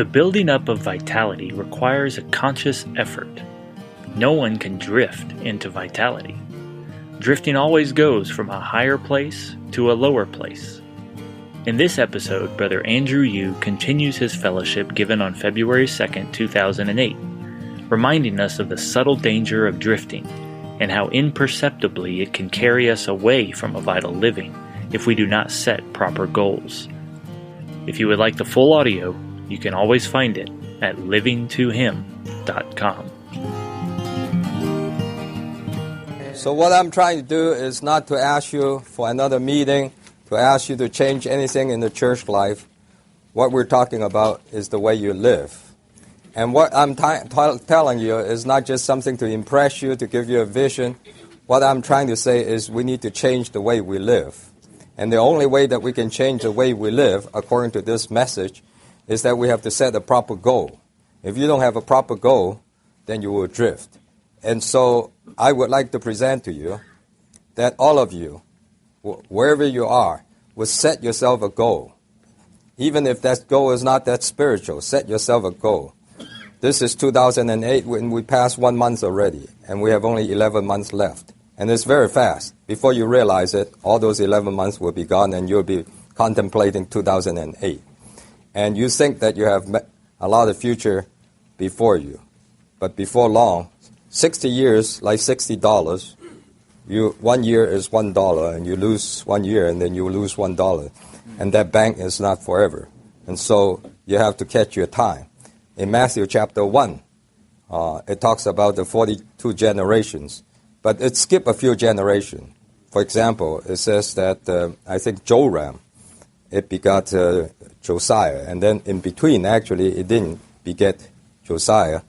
The building up of vitality requires a conscious effort. No one can drift into vitality. Drifting always goes from a higher place to a lower place. In this episode, Brother Andrew Yu continues his fellowship given on February 2nd, 2008, reminding us of the subtle danger of drifting and how imperceptibly it can carry us away from a vital living if we do not set proper goals. If you would like the full audio, you can always find it at livingtohim.com. So what I'm trying to do is not to ask you for another meeting, to ask you to change anything in the church life. What we're talking about is the way you live. And what I'm telling you is not just something to impress you, to give you a vision. What I'm trying to say is we need to change the way we live. And the only way that we can change the way we live, according to this message, is that we have to set a proper goal. If you don't have a proper goal, then you will drift. And so I would like to present to you that all of you, wherever you are, will set yourself a goal. Even if that goal is not that spiritual, set yourself a goal. This is 2008 when we passed 1 month already, and we have only 11 months left. And it's very fast. Before you realize it, all those 11 months will be gone, and you'll be contemplating 2008. And you think that you have a lot of future before you. But before long, 60 years, like $60, 1 year is $1, and you lose 1 year, and then you lose $1. And that bank is not forever. And so you have to catch your time. In Matthew chapter 1, it talks about the 42 generations, but it skipped a few generations. For example, it says that, I think Joram, it begot Josiah, and then in between, actually, it didn't beget Josiah.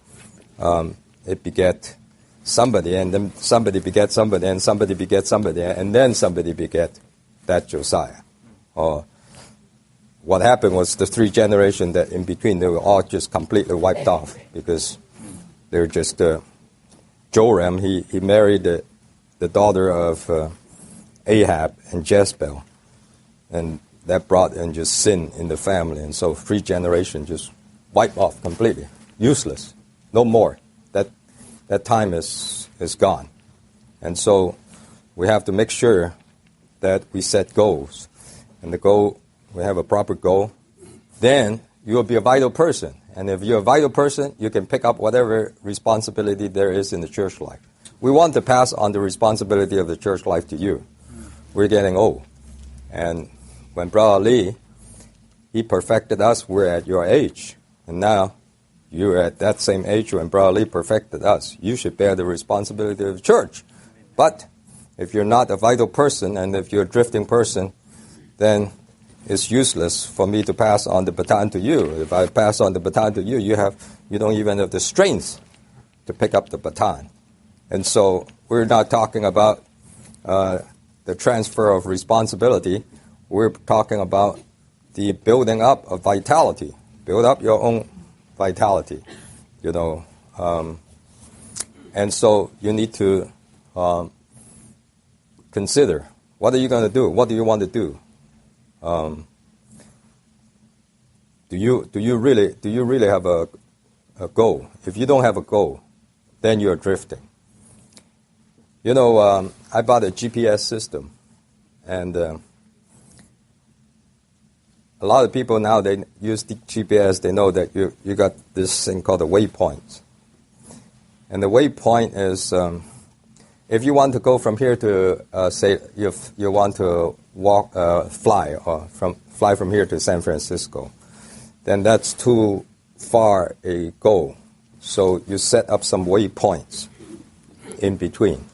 It beget somebody, and then somebody beget somebody, and somebody beget somebody, and then somebody beget that Josiah. What happened was the 3 generations that in between, they were all just completely wiped off because they were just Joram, he married the daughter of Ahab and Jezebel, and that brought in just sin in the family, and so 3 generations just wiped off completely, useless, no more. That time is gone, and so we have to make sure that we set goals, and the goal, we have a proper goal. Then you will be a vital person, and if you're a vital person, you can pick up whatever responsibility there is in the church life. We want to pass on the responsibility of the church life to you. We're getting old, and when Brother Lee, he perfected us, we're at your age. And now you're at that same age when Brother Lee perfected us. You should bear the responsibility of the church. But if you're not a vital person and if you're a drifting person, then it's useless for me to pass on the baton to you. If I pass on the baton to you, you don't even have the strength to pick up the baton. And so we're not talking about the transfer of responsibility. We're talking about the building up of vitality. Build up your own vitality, and so you need to consider, what are you going to do? What do you want to do? Do you really have a goal? If you don't have a goal, then you're drifting. I bought a GPS system, and a lot of people now, they use the GPS, they know that you got this thing called a waypoint. And the waypoint is, if you want to go from here to, say, if you want to fly from here to San Francisco, then that's too far a goal. So you set up some waypoints in between.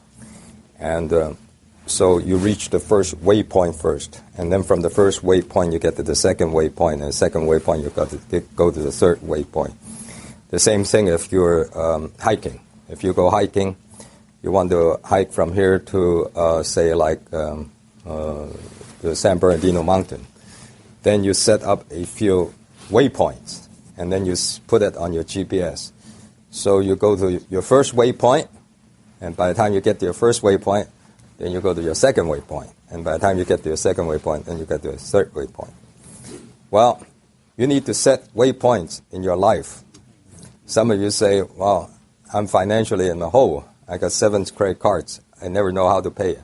And so you reach the first waypoint first, and then from the first waypoint you get to the second waypoint, and the second waypoint you've got to go to the third waypoint. The same thing if you're hiking. If you go hiking, you want to hike from here to, say, like the San Bernardino Mountain. Then you set up a few waypoints, and then you put it on your GPS. So you go to your first waypoint, and by the time you get to your first waypoint, then you go to your second waypoint. And by the time you get to your second waypoint, then you get to your third waypoint. Well, You need to set waypoints in your life. Some of you say, well, I'm financially in the hole. I got 7 credit cards. I never know how to pay it.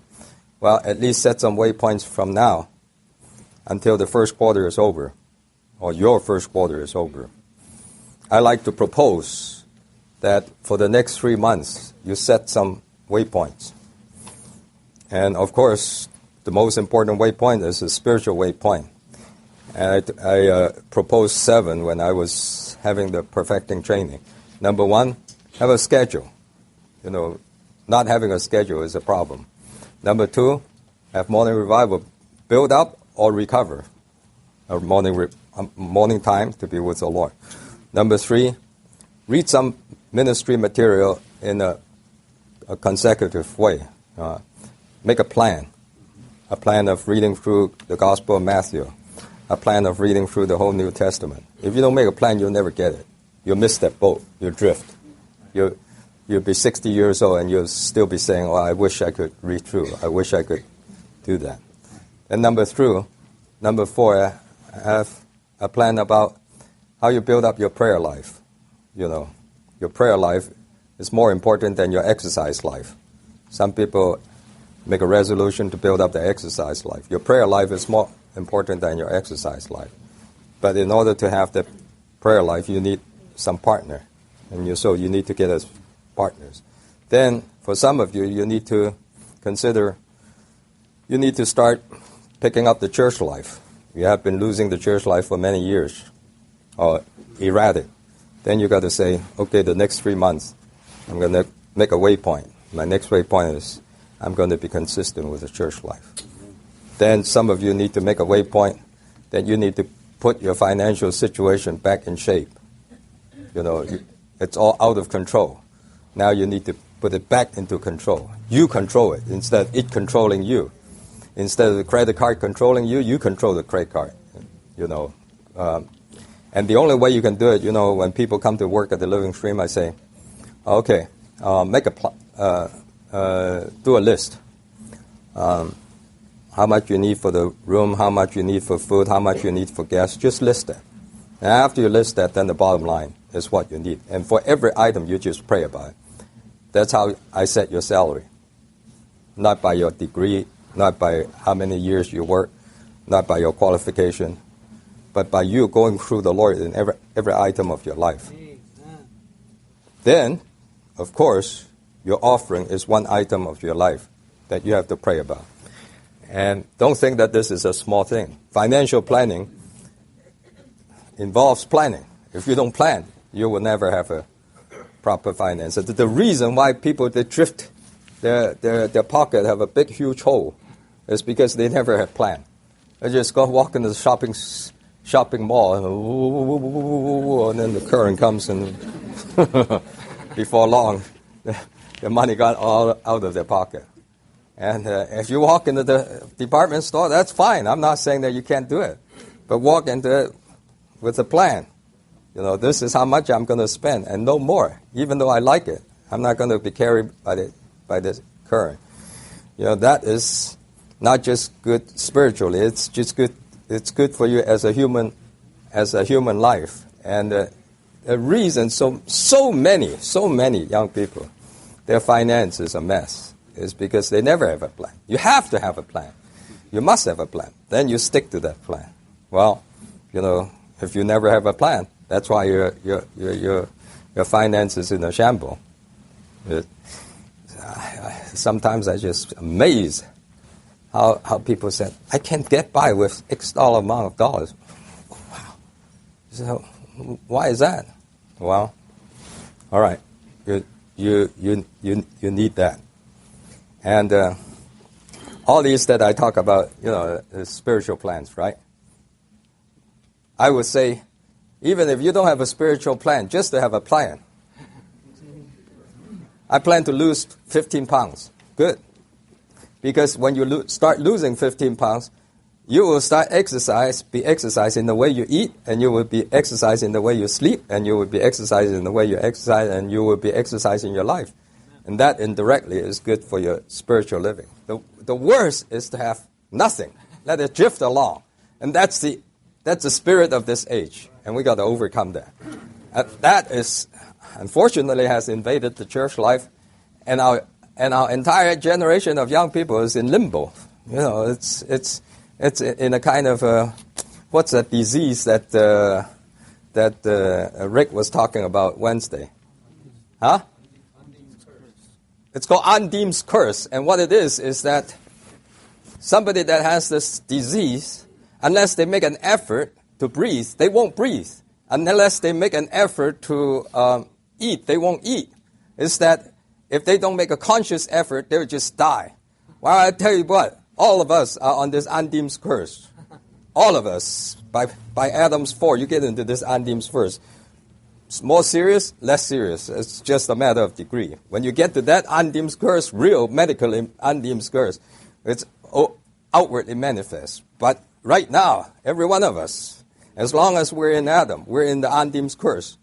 Well, at least set some waypoints from now until the first quarter is over, or your first quarter is over. I like to propose that for the next 3 months, you set some waypoints. And of course, the most important waypoint is a spiritual waypoint. And I proposed 7 when I was having the perfecting training. Number 1, have a schedule. Not having a schedule is a problem. Number 2, have morning revival. Build up or recover. Or morning time to be with the Lord. Number 3, read some ministry material in a consecutive way. Make a plan of reading through the Gospel of Matthew, a plan of reading through the whole New Testament. If you don't make a plan, you'll never get it. You'll miss that boat. You'll drift. You'll be 60 years old and you'll still be saying, I wish I could read through. I wish I could do that. And number 4, have a plan about how you build up your prayer life. Your prayer life is more important than your exercise life. Some people make a resolution to build up their exercise life. Your prayer life is more important than your exercise life. But in order to have the prayer life, you need some partner. And so you need to get us partners. Then, for some of you, you need to start picking up the church life. You have been losing the church life for many years, or erratic. Then you got to say, okay, the next 3 months, I'm going to make a waypoint. My next waypoint is I'm going to be consistent with the church life. Then some of you need to make a waypoint that you need to put your financial situation back in shape. It's all out of control. Now you need to put it back into control. You control it instead of it controlling you. Instead of the credit card controlling you, you control the credit card. And the only way you can do it, when people come to work at the Living Stream, I say, okay, do a list. How much you need for the room, how much you need for food, how much you need for gas. Just list that. And after you list that, then the bottom line is what you need. And for every item, you just pray about it. That's how I set your salary. Not by your degree, not by how many years you work, not by your qualification, but by you going through the Lord in every item of your life. Then, of course, your offering is one item of your life that you have to pray about. And don't think that this is a small thing. Financial planning involves planning. If you don't plan, you will never have a proper finance. The reason why people, they drift, their pocket have a big, huge hole, is because they never have planned. They just go walk into the shopping mall, and then the current comes, and before long, the money got all out of their pocket. And if you walk into the department store, that's fine. I'm not saying that you can't do it. But walk into it with a plan. This is how much I'm going to spend, and no more. Even though I like it, I'm not going to be carried by the current. That is not just good spiritually. It's just good. It's good for you as a human life. And the reason so many young people, their finance is a mess, is because they never have a plan. You have to have a plan. You must have a plan. Then you stick to that plan. Well, if you never have a plan, that's why your finance is in a shambles. Sometimes I just amazed how people said, I can't get by with X amount of dollars. Wow. So why is that? Well, all right. You need that. And all these that I talk about, is spiritual plans, right? I would say, even if you don't have a spiritual plan, just to have a plan. I plan to lose 15 pounds. Good. Because when you start losing 15 pounds, you will start be exercising the way you eat, and you will be exercising the way you sleep, and you will be exercising the way you exercise, and you will be exercising your life. And that indirectly is good for your spiritual living. The worst is to have nothing. Let it drift along. And that's the That's the spirit of this age, and we got to overcome that. That is, unfortunately, has invaded the church life, and our entire generation of young people is in limbo. You know, it's in a kind of what's that disease that Rick was talking about Wednesday? Huh? It's called Andim's curse, and what it is that somebody that has this disease, unless they make an effort to breathe, they won't breathe. Unless they make an effort to eat, they won't eat. It's that if they don't make a conscious effort, they'll just die. Well, I tell you what, all of us are on this Andim's curse. All of us. By Adam's fall, you get into this Andim's curse. It's more serious, less serious. It's just a matter of degree. When you get to that Andim's curse, real medical Andim's curse, it's outwardly manifest. But right now, every one of us, as long as we're in Adam, we're in the Andim's curse.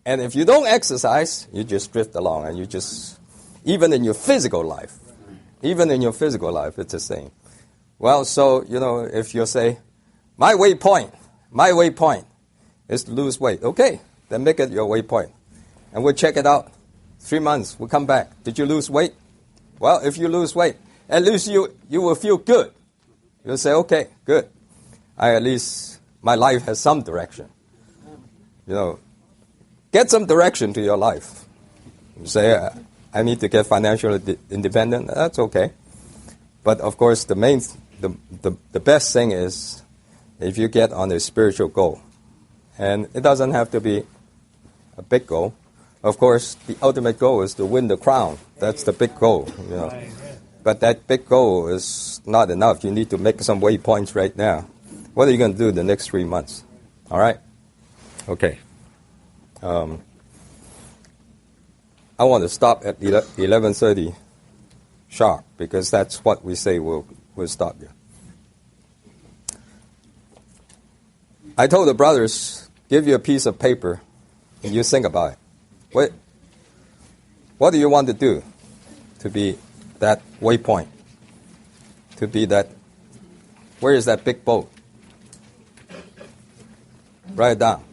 And if you don't exercise, you just drift along, and you just, even in your physical life, it's the same. Well, so, you know, if you say, my waypoint is to lose weight. Okay, then make it your waypoint. And we'll check it out. 3 months, we'll come back. Did you lose weight? Well, if you lose weight, at least you will feel good. You'll say, okay, good. At least my life has some direction. You know, get some direction to your life. You say, I need to get financially independent. That's okay. But of course, the best thing is if you get on a spiritual goal. And it doesn't have to be a big goal. Of course, the ultimate goal is to win the crown. That's the big goal. You know. But that big goal is not enough. You need to make some waypoints right now. What are you going to do the next 3 months? All right? Okay. I want to stop at 11:30 sharp, because that's what we say we'll stop here. I told the brothers, give you a piece of paper and you think about it. What do you want to do to be that waypoint? To be that, where is that big boat? Write it down.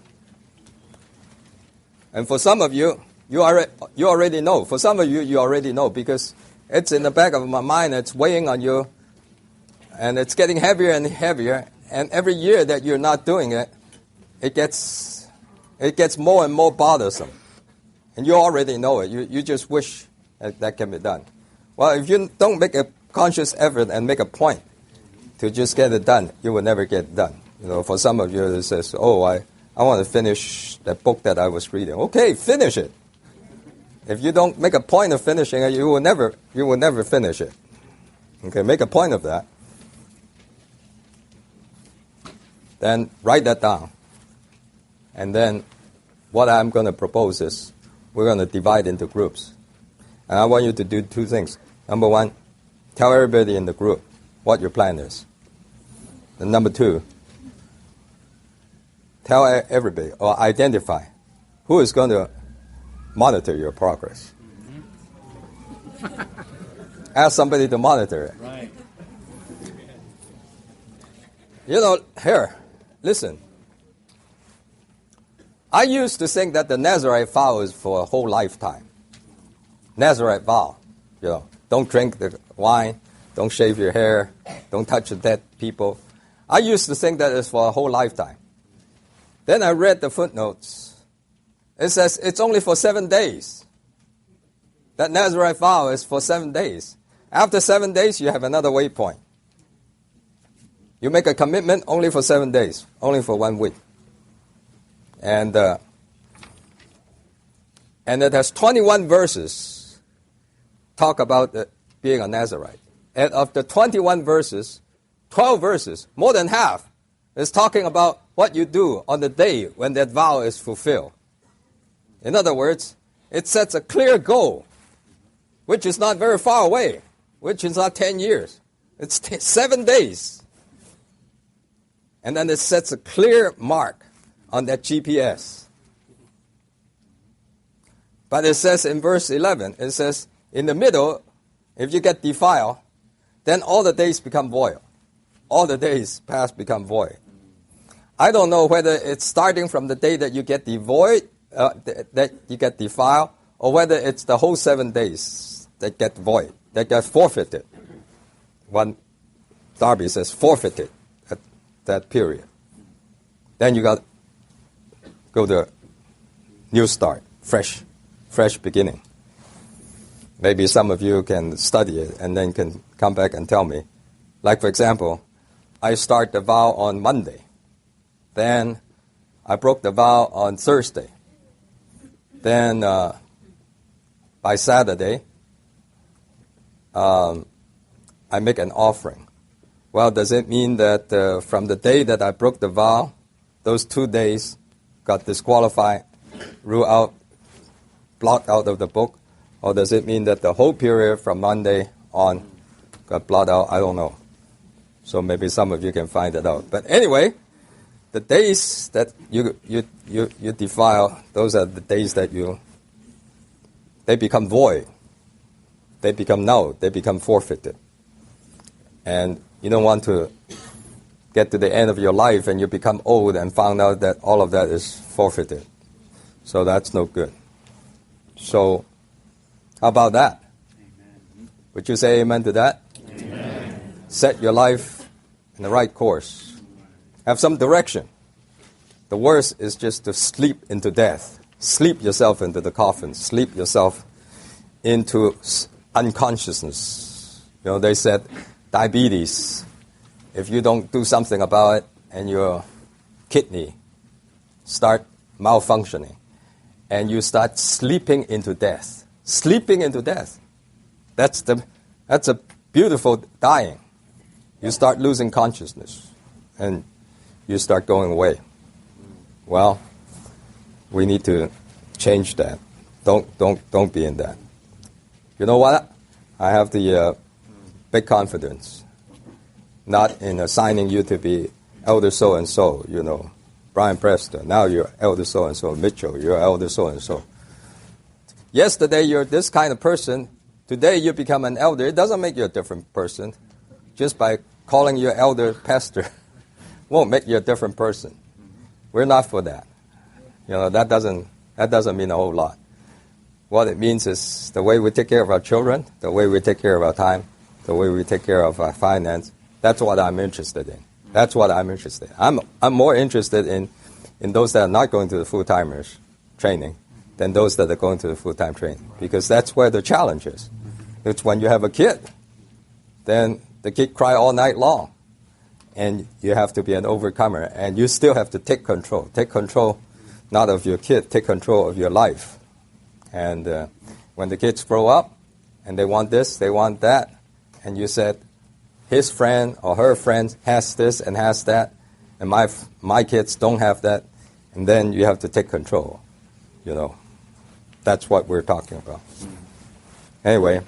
And for some of you, you already know. For some of you, you already know, because it's in the back of my mind. It's weighing on you, and it's getting heavier and heavier. And every year that you're not doing it, it gets more and more bothersome. And you already know it. You just wish that can be done. Well, if you don't make a conscious effort and make a point to just get it done, you will never get it done. You know, for some of you, it says, "Oh, I want to finish that book that I was reading." Okay, finish it. If you don't make a point of finishing it, you will never finish it. Okay, make a point of that. Then write that down. And then what I'm going to propose is we're going to divide into groups. And I want you to do 2 things. Number 1, tell everybody in the group what your plan is. And number 2, tell everybody or identify who is going to monitor your progress. Ask somebody to monitor it. Right. You know, here, listen. I used to think that the Nazarite vow is for a whole lifetime. Nazarite vow, you know, don't drink the wine, don't shave your hair, don't touch the dead people. I used to think that it's for a whole lifetime. Then I read the footnotes. It says it's only for 7 days. That Nazarite vow is for 7 days. After 7 days, you have another waypoint. You make a commitment only for 7 days, only for 1 week. And it has 21 verses talk about being a Nazarite. And of the 21 verses, 12 verses, more than half, is talking about what you do on the day when that vow is fulfilled. In other words, it sets a clear goal, which is not very far away, which is not 10 years. It's 7 days. And then it sets a clear mark on that GPS. But it says in verse 11, it says, in the middle, if you get defiled, then all the days become void. All the days past become void. I don't know whether it's starting from the day that you get that you get defiled, or whether it's the whole 7 days that get void, that get forfeited. One Darby says forfeited at that period. Then you got to go to new start, fresh beginning. Maybe some of you can study it and then can come back and tell me. Like, for example, I start the vow on Monday. Then I broke the vow on Thursday. Then by Saturday, I make an offering. Well, does it mean that from the day that I broke the vow, those 2 days got disqualified, ruled out, blocked out of the book? Or does it mean that the whole period from Monday on got blotted out? I don't know. So maybe some of you can find it out. But anyway, the days that you defile, those are the days that they become void. They become null. They become forfeited. And you don't want to get to the end of your life and you become old and found out that all of that is forfeited. So that's no good. So how about that? Amen. Would you say amen to that? Amen. Set your life in the right course. Have some direction. The worst is just to sleep into death. Sleep yourself into the coffin. Sleep yourself into unconsciousness. You know, they said diabetes. If you don't do something about it and your kidney start malfunctioning and you start sleeping into death. Sleeping into death. That's a beautiful dying. You start losing consciousness and you start going away. Well, we need to change that. Don't be in that. You know what? I have the big confidence, not in assigning you to be elder so-and-so, you know, Brian Preston. Now you're elder so-and-so, Mitchell, you're elder so-and-so. Yesterday you're this kind of person. Today you become an elder. It doesn't make you a different person. Just by calling you elder pastor won't make you a different person. We're not for that. You know, that doesn't mean a whole lot. What it means is the way we take care of our children, the way we take care of our time, the way we take care of our finance. That's what I'm interested in. That's what I'm interested in. I'm more interested in those that are not going to the full-timers training than those that are going to the full-time training, because that's where the challenge is. It's when you have a kid, then the kid cry all night long, and you have to be an overcomer, and you still have to take control. Take control not of your kid, take control of your life. And when the kids grow up, and they want this, they want that, and you said, his friend or her friend has this and has that, and my kids don't have that, and then you have to take control, you know. That's what we're talking about. Anyway,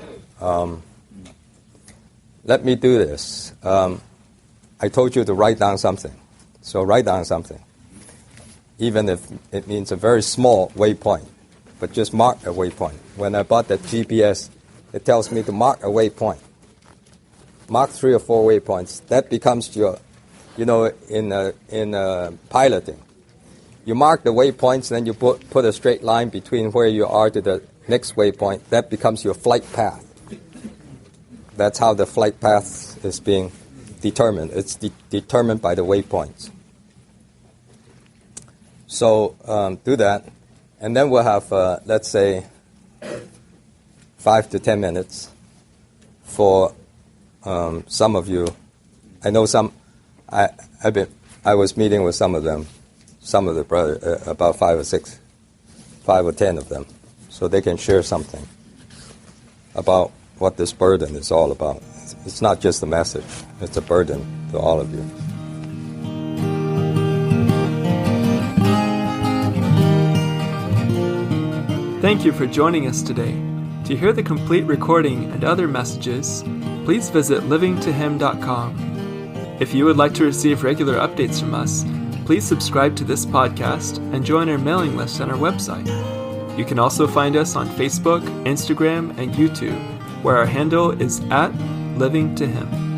let me do this. I told you to write down something. So write down something. Even if it means a very small waypoint, but just mark a waypoint. When I bought that GPS, it tells me to mark a waypoint. Mark 3 or 4 waypoints. That becomes your, you know, in piloting. You mark the waypoints, then you put a straight line between where you are to the next waypoint. That becomes your flight path. That's how the flight path is being determined. It's determined by the waypoints. So do that. And then we'll have, let's say, 5 to 10 minutes for some of you. I know some. I was meeting with some of them, some of the brothers, about 5 or 10 of them, so they can share something about what this burden is all about. It's not just a message; it's a burden to all of you. Thank you for joining us today. To hear the complete recording and other messages, please visit livingtohim.com. If you would like to receive regular updates from us, please subscribe to this podcast and join our mailing list on our website. You can also find us on Facebook, Instagram, and YouTube, where our handle is @livingtohim.